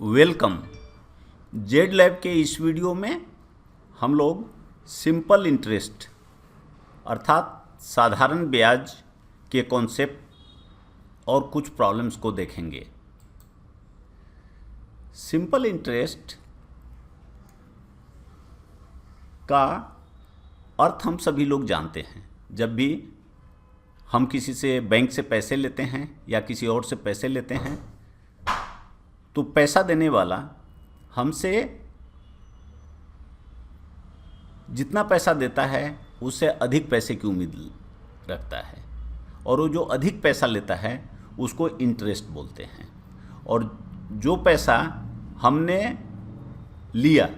Welcome. Z lab के इस video में हम लोग सिंपल इंटरेस्ट अर्थात साधारण ब्याज के कॉन्सेप्ट और कुछ प्रॉब्लम्स को देखेंगे। सिंपल इंटरेस्ट का अर्थ हम सभी लोग जानते हैं। जब भी हम किसी से बैंक से पैसे लेते हैं या किसी और से पैसे लेते हैं तो पैसा देने वाला हमसे जितना पैसा देता है उससे अधिक पैसे की उम्मीद रखता है और वो जो अधिक पैसा लेता है उसको इंटरेस्ट बोलते हैं। और जो पैसा हमने लिया,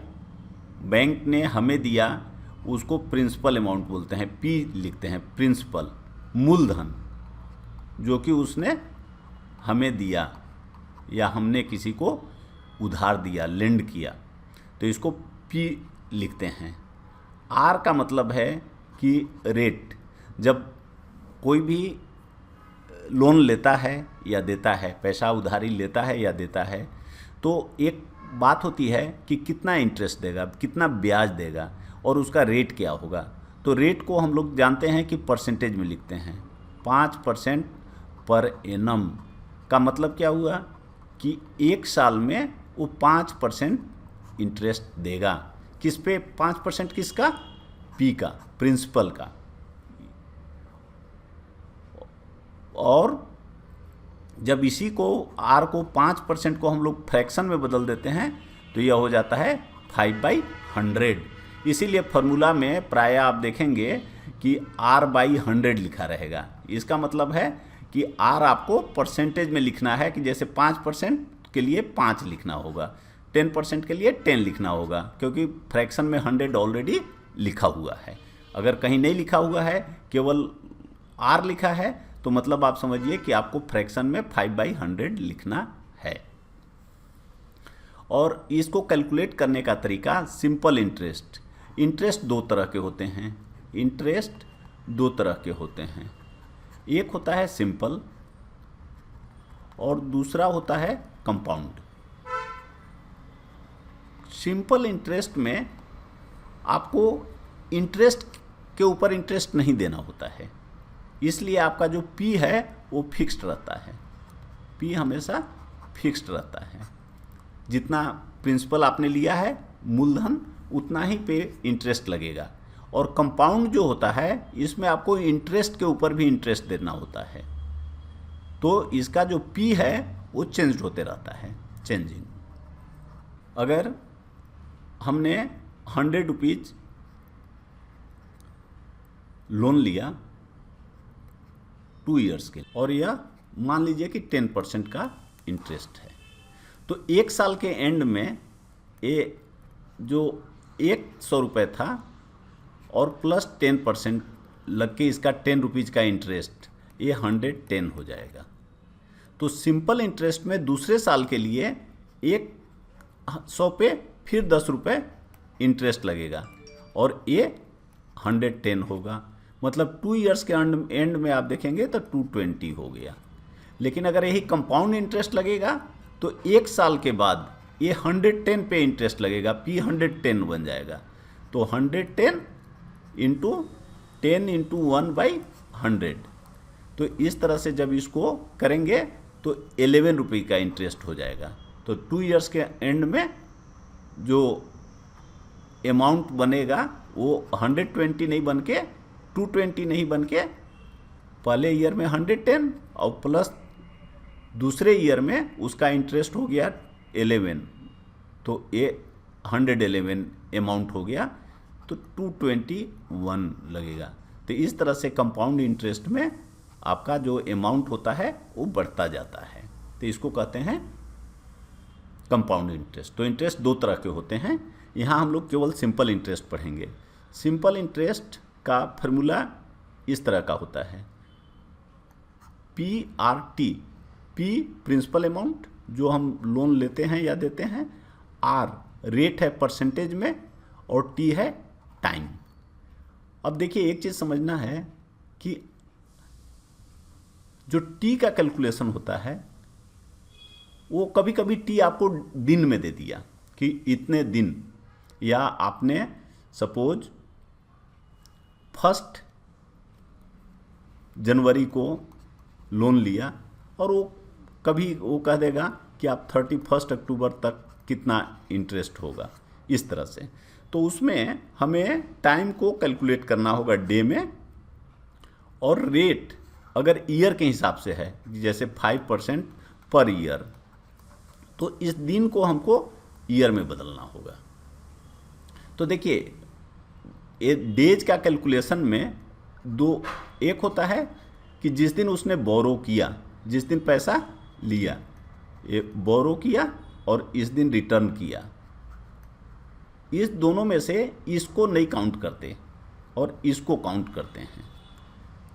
बैंक ने हमें दिया, उसको प्रिंसिपल अमाउंट बोलते हैं, पी लिखते हैं, प्रिंसिपल, मूलधन जो कि उसने हमें दिया या हमने किसी को उधार दिया, लेंड किया, तो इसको पी लिखते हैं। आर का मतलब है कि रेट। जब कोई भी लोन लेता है या देता है, पैसा उधारी लेता है या देता है, तो एक बात होती है कि कितना इंटरेस्ट देगा, कितना ब्याज देगा और उसका रेट क्या होगा। तो रेट को हम लोग जानते हैं कि परसेंटेज में लिखते हैं। 5% पर एनम का मतलब क्या हुआ कि एक साल में वो 5% इंटरेस्ट देगा। किस पे 5%? किसका? पी का, प्रिंसिपल का। और जब इसी को आर को 5% को हम लोग फ्रैक्शन में बदल देते हैं तो यह हो जाता है 5/100। इसीलिए फार्मूला में प्राय आप देखेंगे कि R/100 लिखा रहेगा। इसका मतलब है कि आर आपको परसेंटेज में लिखना है कि जैसे 5% के लिए 5 लिखना होगा, 10% के लिए 10 लिखना होगा, क्योंकि फ्रैक्शन में 100 ऑलरेडी लिखा हुआ है। अगर कहीं नहीं लिखा हुआ है, केवल आर लिखा है, तो मतलब आप समझिए कि आपको फ्रैक्शन में 5/100 लिखना है। और इसको कैलकुलेट करने का तरीका सिंपल इंटरेस्ट। इंटरेस्ट दो तरह के होते हैं। इंटरेस्ट दो तरह के होते हैं। एक होता है सिंपल और दूसरा होता है कंपाउंड। सिंपल इंटरेस्ट में आपको इंटरेस्ट के ऊपर इंटरेस्ट नहीं देना होता है, इसलिए आपका जो पी है वो फिक्स्ड रहता है। पी हमेशा फिक्स्ड रहता है। जितना प्रिंसिपल आपने लिया है, मूलधन, उतना ही पे इंटरेस्ट लगेगा। और कंपाउंड जो होता है, इसमें आपको इंटरेस्ट के ऊपर भी इंटरेस्ट देना होता है। तो इसका जो पी है वो चेंज होते रहता है, चेंजिंग। अगर हमने 100 रुपीज लोन लिया 2 इयर्स के, और यह मान लीजिए कि 10% का इंटरेस्ट है, तो एक साल के एंड में ये जो 100 रुपये था और प्लस 10% लग के इसका 10 रुपीज़ का इंटरेस्ट, ये 110 हो जाएगा। तो सिंपल इंटरेस्ट में दूसरे साल के लिए 100 पे फिर 10 रुपये इंटरेस्ट लगेगा और ये 110 होगा। मतलब 2 इयर्स के एंड में आप देखेंगे तो 220 हो गया। लेकिन अगर यही कंपाउंड इंटरेस्ट लगेगा तो एक साल के बाद ये 110 पे इंटरेस्ट लगेगा, पी 110 बन जाएगा। तो 110 इंटू 10 इंटू 1/100। तो इस तरह से जब इसको करेंगे तो 11 रुपये का इंटरेस्ट हो जाएगा। तो 2 इयर्स के एंड में जो अमाउंट बनेगा वो 120 नहीं बन के 220 नहीं बन के पहले ईयर में 110 और प्लस दूसरे ईयर में उसका इंटरेस्ट हो गया 11, तो ये 111 अमाउंट हो गया, तो 221 लगेगा। तो इस तरह से कंपाउंड इंटरेस्ट में आपका जो अमाउंट होता है वो बढ़ता जाता है। तो इसको कहते हैं कंपाउंड इंटरेस्ट। तो इंटरेस्ट दो तरह के होते हैं। यहाँ हम लोग केवल सिंपल इंटरेस्ट पढ़ेंगे। सिंपल इंटरेस्ट का फॉर्मूला इस तरह का होता है, PRT। P प्रिंसिपल अमाउंट जो हम लोन लेते हैं या देते हैं, R रेट है परसेंटेज में, और T है टाइम। अब देखिए एक चीज़ समझना है कि जो T का कैलकुलेशन होता है वो कभी कभी टी आपको दिन में दे दिया कि इतने दिन, या आपने सपोज 1 जनवरी को लोन लिया और वो कभी वो कह देगा कि आप 31 अक्टूबर तक कितना इंटरेस्ट होगा, इस तरह से। तो उसमें हमें टाइम को कैलकुलेट करना होगा डे में, और रेट अगर ईयर के हिसाब से है जैसे 5% पर ईयर, तो इस दिन को हमको ईयर में बदलना होगा। तो देखिए ये डेज का कैलकुलेशन में दो, एक होता है कि जिस दिन उसने बोरो किया, जिस दिन पैसा लिया, ये बोरो किया, और इस दिन रिटर्न किया, इस दोनों में से इसको नहीं काउंट करते और इसको काउंट करते हैं।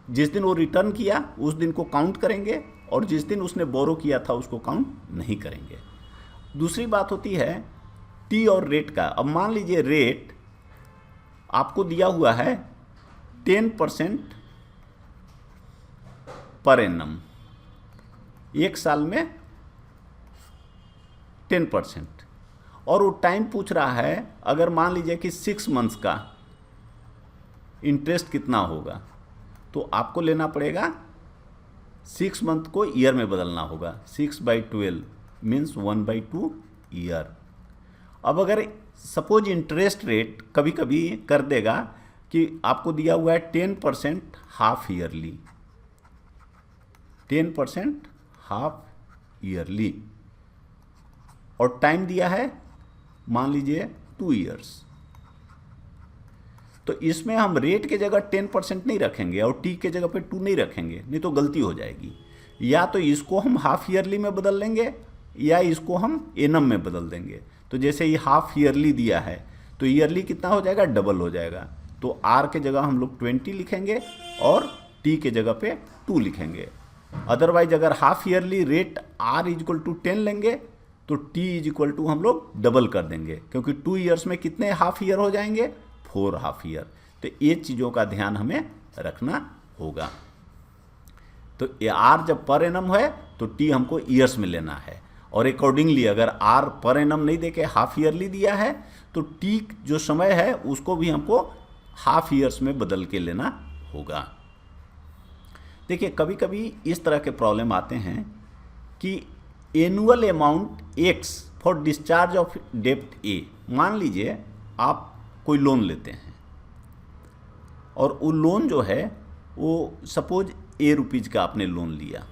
जिस दिन वो रिटर्न किया उस दिन को काउंट करेंगे, और जिस दिन उसने बोरो किया था उसको काउंट नहीं करेंगे। दूसरी बात होती है टी और रेट का। अब मान लीजिए रेट आपको दिया हुआ है 10% पर एनम, एक साल में 10%, और वो टाइम पूछ रहा है अगर मान लीजिए कि 6 मंथ्स का इंटरेस्ट कितना होगा, तो आपको लेना पड़ेगा 6 मंथ को ईयर में बदलना होगा। 6/12 मीन्स 1/2 ईयर। अब अगर सपोज इंटरेस्ट रेट कभी कभी कर देगा कि आपको दिया हुआ है 10% हाफ ईयरली, 10% हाफ ईयरली, और टाइम दिया है मान लीजिए 2 ईयर्स। तो इसमें हम रेट के जगह 10% नहीं रखेंगे और टी के जगह पे 2 नहीं रखेंगे, नहीं तो गलती हो जाएगी। या तो इसको हम हाफ ईयरली में बदल लेंगे या इसको हम एनम में बदल देंगे। तो जैसे ये हाफ ईयरली दिया है तो ईयरली कितना हो जाएगा, डबल हो जाएगा। तो आर के जगह हम लोग 20 लिखेंगे और टी के जगह पे 2 लिखेंगे। अदरवाइज अगर half yearly rate are equal to 10 लेंगे तो टी इक्वल टू हम लोग डबल कर देंगे, क्योंकि 2 ईयर्स में कितने हाफ ईयर हो जाएंगे, 4 हाफ ईयर। तो ये चीज़ों का ध्यान हमें रखना होगा। तो ये आर जब पर एनम है तो टी हमको ईयर्स में लेना है, और अकॉर्डिंगली अगर आर पर एनम नहीं देके हाफ ईयरली दिया है तो टी जो समय है उसको भी हमको हाफ ईयर्स में बदल के लेना होगा। देखिए कभी कभी इस तरह के प्रॉब्लम आते हैं कि annual amount x for discharge of डेप्ट ए। मान लीजिए आप कोई लोन लेते हैं और वो लोन जो है वो सपोज ₹A का आपने लोन लिया,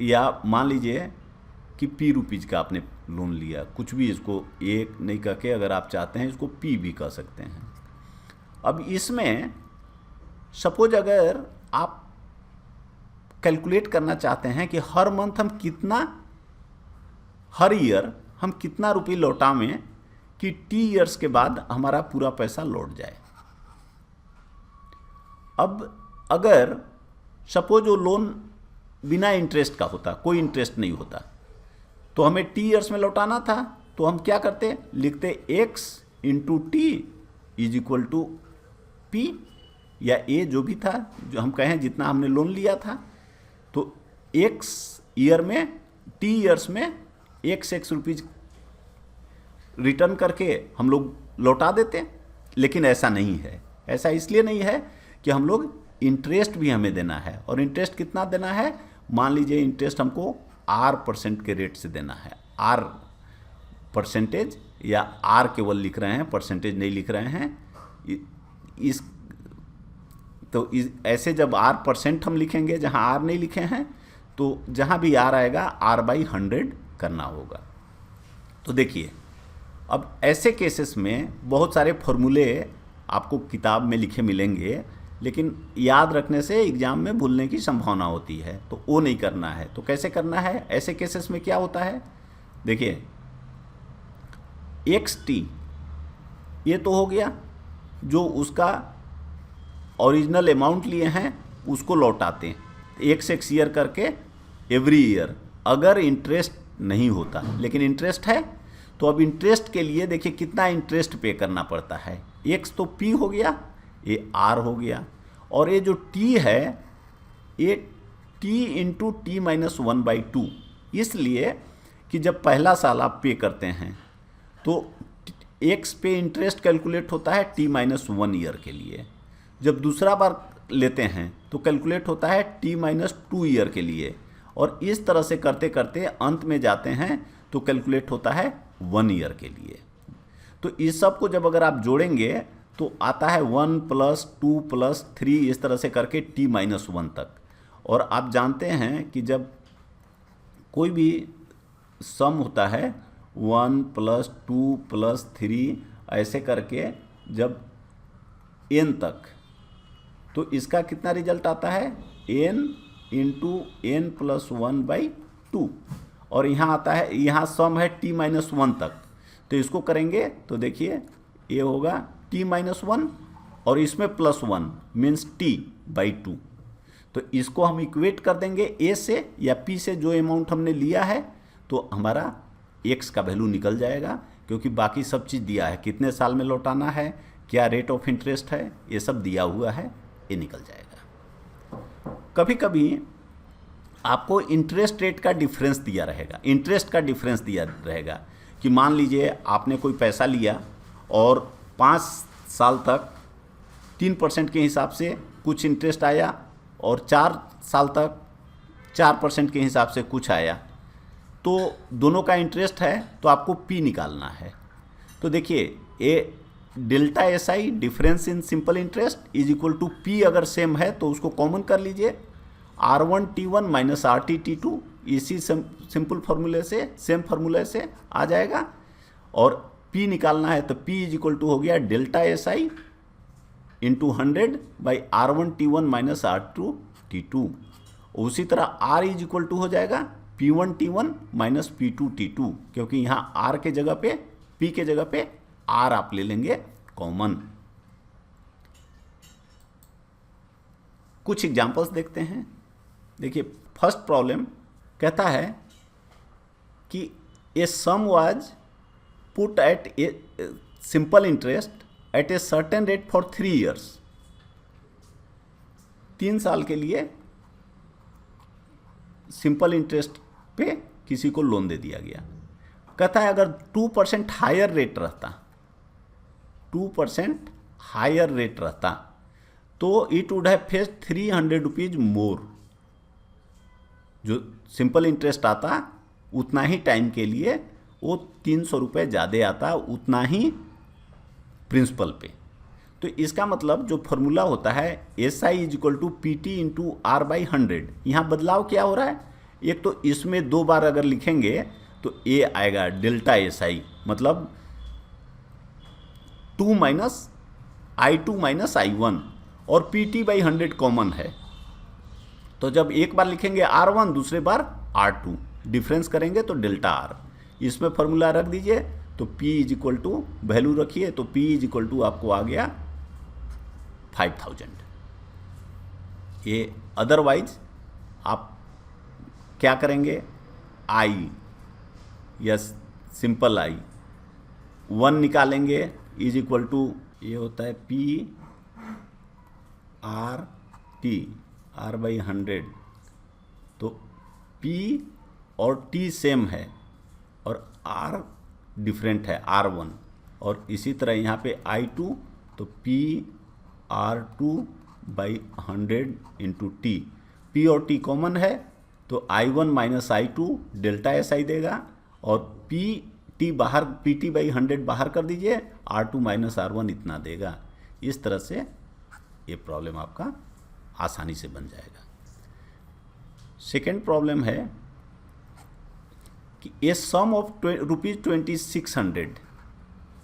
या मान लीजिए कि ₹P का आपने लोन लिया, कुछ भी इसको एक नहीं कह के अगर आप चाहते हैं इसको P भी कह सकते हैं। अब इसमें सपोज अगर आप कैलकुलेट करना चाहते हैं कि हर मंथ हम कितना, हर ईयर हम कितना रुपये लौटावें कि T ईयर्स के बाद हमारा पूरा पैसा लौट जाए। अब अगर सपोज वो लोन बिना इंटरेस्ट का होता, कोई इंटरेस्ट नहीं होता, तो हमें T ईयर्स में लौटाना था, तो हम क्या करते, लिखते x into T is equal to P या A जो भी था, जो हम कहें जितना हमने लोन लिया था। तो x ईयर में T ईयर्स में x रुपीज़ रिटर्न करके हम लोग लौटा देते, लेकिन ऐसा नहीं है। ऐसा इसलिए नहीं है कि हम लोग इंटरेस्ट भी हमें देना है, और इंटरेस्ट कितना देना है, मान लीजिए इंटरेस्ट हमको R% के रेट से देना है। R परसेंटेज या R केवल लिख रहे हैं, परसेंटेज नहीं लिख रहे हैं। ऐसे जब R% हम लिखेंगे जहां R नहीं लिखे हैं, तो जहां भी R आएगा R/100 करना होगा। तो देखिए अब ऐसे केसेस में बहुत सारे फॉर्मूले आपको किताब में लिखे मिलेंगे, लेकिन याद रखने से एग्जाम में भूलने की संभावना होती है, तो वो नहीं करना है। तो कैसे करना है ऐसे केसेस में, क्या होता है, देखिए XT ये तो हो गया जो उसका ओरिजिनल अमाउंट लिए हैं उसको लौटाते हैं x ईयर करके एवरी ईयर, अगर इंटरेस्ट नहीं होता। लेकिन इंटरेस्ट है, तो अब इंटरेस्ट के लिए देखिए कितना इंटरेस्ट पे करना पड़ता है। x तो P हो गया, ये R हो गया, और ये जो T है ये टी इंटू टी माइनस 1/2, इसलिए कि जब पहला साल आप पे करते हैं तो एक्स पे इंटरेस्ट कैलकुलेट होता है टी माइनस 1 ईयर के लिए, जब दूसरा बार लेते हैं तो कैलकुलेट होता है टी माइनस 2 ईयर के लिए, और इस तरह से करते करते अंत में जाते हैं तो कैलकुलेट होता है 1 ईयर के लिए। तो इस सब को जब अगर आप जोड़ेंगे तो आता है 1 + 2 + 3 इस तरह से करके t - 1 तक। और आप जानते हैं कि जब कोई भी सम होता है 1 + 2 + 3 ऐसे करके जब n तक, तो इसका कितना रिजल्ट आता है n × n + 1/2, और यहाँ आता है, यहाँ सम है t - 1 तक, तो इसको करेंगे तो देखिए ये होगा t - 1 और इसमें +1 मीन्स t/2। तो इसको हम इक्वेट कर देंगे a से या p से, जो अमाउंट हमने लिया है, तो हमारा x का वैल्यू निकल जाएगा, क्योंकि बाकी सब चीज़ दिया है, कितने साल में लौटाना है, क्या रेट ऑफ इंटरेस्ट है, ये सब दिया हुआ है, ये निकल जाएगा। कभी कभी आपको इंटरेस्ट रेट का डिफरेंस दिया रहेगा, इंटरेस्ट का डिफरेंस दिया रहेगा कि मान लीजिए आपने कोई पैसा लिया और 5 साल तक 3% के हिसाब से कुछ इंटरेस्ट आया, और 4 साल तक 4% के हिसाब से कुछ आया, तो दोनों का इंटरेस्ट है तो आपको P निकालना है। तो देखिए a delta SI difference in simple interest is equal to P, अगर सेम है तो उसको कॉमन कर लीजिए, R1T1 - RT_T2, इसी सिंपल फार्मूले से, सेम फार्मूले से आ जाएगा। और P निकालना है तो P इज इक्वल टू हो गया डेल्टा SI × 100/R1T1 - R2T2। उसी तरह R इज इक्वल टू हो जाएगा P1T1 - P2T2, क्योंकि यहाँ R के जगह पे, P के जगह पे R आप ले लेंगे कॉमन। कुछ एग्जांपल्स देखते हैं। देखिए फर्स्ट प्रॉब्लम कहता है कि a sum was put at a simple interest at a certain rate for 3 years, 3 साल के लिए सिंपल इंटरेस्ट पे किसी को लोन दे दिया गया। कहता है अगर 2% हायर रेट रहता, 2% हायर रेट रहता, तो it would have faced 300 rupees more. जो सिंपल इंटरेस्ट आता उतना ही टाइम के लिए वो 300 रुपये ज़्यादा आता, उतना ही प्रिंसिपल पे। तो इसका मतलब जो फॉर्मूला होता है SI = PT × R/100, यहाँ बदलाव क्या हो रहा है, एक तो इसमें 2 बार अगर लिखेंगे तो A आएगा डेल्टा SI, मतलब 2 - I2 - I1, और PT/100 कॉमन है, तो जब एक बार लिखेंगे R1, दूसरे बार R2, डिफरेंस करेंगे तो डेल्टा R, इसमें फॉर्मूला रख दीजिए तो P is equal to, value रखिए तो P इज इक्वल टू आपको आ गया 5000। ये अदरवाइज आप क्या करेंगे, I या सिंपल I 1 निकालेंगे इज इक्वल टू, ये होता है P R/T, R/100, तो P और T सेम है और R डिफरेंट है R1, और इसी तरह यहाँ पे I2, तो P R2/100 × T, P और T कॉमन है तो I1 - I2 डेल्टा SI देगा, और PT बाहर, PT/100 बाहर कर दीजिए, R2 - R1 इतना देगा। इस तरह से ये प्रॉब्लम आपका आसानी से बन जाएगा। सेकेंड प्रॉब्लम है कि a sum of ₹2600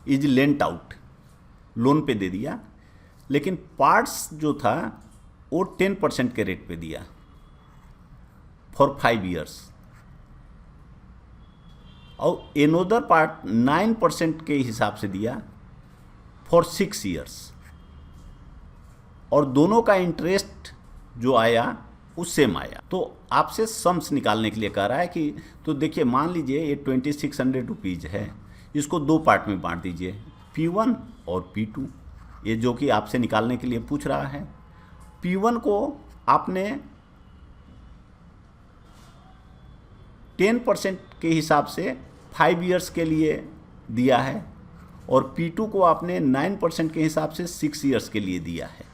is lent out, loan पे दे दिया, लेकिन पार्ट्स जो था वो 10% के रेट पे दिया फॉर 5 years, और एनोदर पार्ट 9% के हिसाब से दिया फॉर 6 years, और दोनों का इंटरेस्ट जो आया वो सेम आया। तो आपसे सम्स निकालने के लिए कह रहा है कि, तो देखिए मान लीजिए ये 2600 रुपीज़ है, इसको 2 पार्ट में बांट दीजिए, P1 और P2, ये जो कि आपसे निकालने के लिए पूछ रहा है। P1 को आपने 10% के हिसाब से 5 ईयर्स के लिए दिया है और P2 को आपने 9% के हिसाब से 6 ईयर्स के लिए दिया है।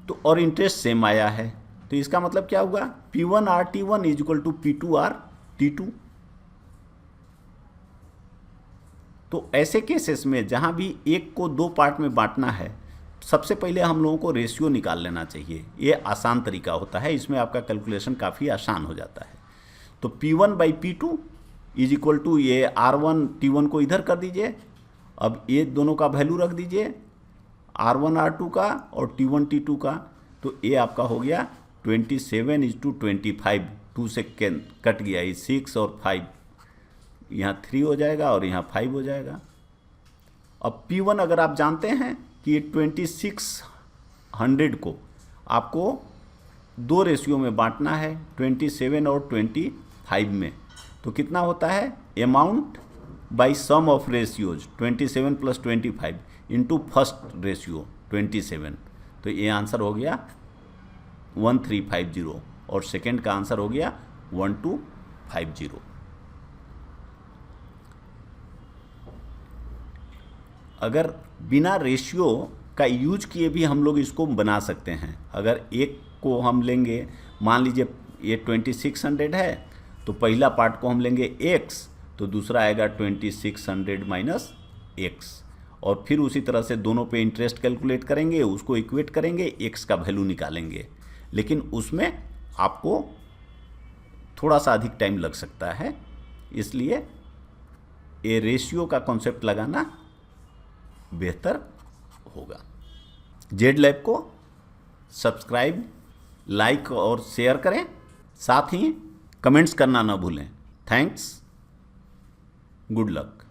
तो और इंटरेस्ट सेम आया है, तो इसका मतलब क्या हुआ, P1RT1 is equal to P2RT2। तो ऐसे केसेस में जहां भी एक को 2 पार्ट में बांटना है, सबसे पहले हम लोगों को रेशियो निकाल लेना चाहिए। ये आसान तरीका होता है, इसमें आपका कैलकुलेशन काफ़ी आसान हो जाता है। तो P1/P2 इज इक्वल टू ये R1 T1 को इधर कर दीजिए, अब ये दोनों का वैल्यू रख दीजिए, R1 R2 का और T1 T2 का। तो ये आपका हो गया 27:25, 2 से कट गया, ये 6 और 5, यहाँ 3 हो जाएगा और यहाँ 5 हो जाएगा। अब P1 अगर आप जानते हैं कि ये 2600 को आपको 2 रेशियो में बांटना है, 27 और 25 में, तो कितना होता है, amount by sum of ratios 27 + 25 into first ratio 27। तो ये आंसर हो गया 1350 और सेकेंड का आंसर हो गया 1250। अगर बिना रेशियो का यूज किए भी हम लोग इसको बना सकते हैं। अगर एक को हम लेंगे, मान लीजिए ये 2600 है, तो पहला पार्ट को हम लेंगे x, तो दूसरा आएगा 2600 - x, और फिर उसी तरह से दोनों पे इंटरेस्ट कैलकुलेट करेंगे, उसको इक्वेट करेंगे, x का वैल्यू निकालेंगे। लेकिन उसमें आपको थोड़ा सा अधिक टाइम लग सकता है, इसलिए ये रेशियो का कॉन्सेप्ट लगाना बेहतर होगा। जेड लैब को सब्सक्राइब, लाइक और शेयर करें, साथ ही कमेंट्स करना ना भूलें। Thanks, good luck.